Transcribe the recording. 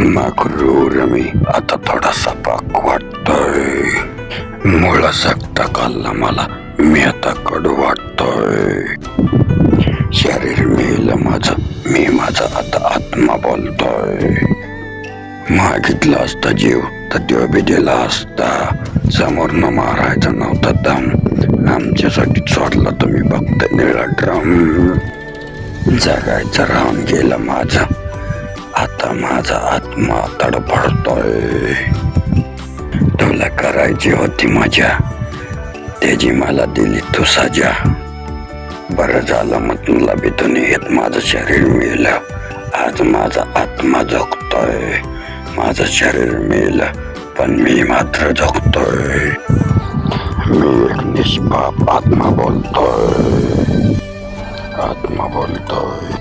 मगरूर मी आता थोडासा पाक वाटतोय. मुळा सकता खाल्ला मला, मी आता कडू वाटतोय. शरीर मेलं माझं, मी माझा आता आत्मा बोलतोय. मागितला असता जीव तर देव बी दिला असता. समोरनं मारायचा नव्हता दम, आमच्यासाठी सोडला तुम्ही फक्त निळा ड्रम. जगायचं राहून गेलं माझं, आता माझा आत्मा तडफडतोय. तुला करायची होती मजा, त्याची मला दिली तू सजा. बरं झालं मग तुला भीतून येत माझं शरीर मेलं. आज माझा आत्मा जगतोय. माझं शरीर मेलं पण मी मात्र जगतोय. मी एक निष्पाप आत्मा बोलतोय.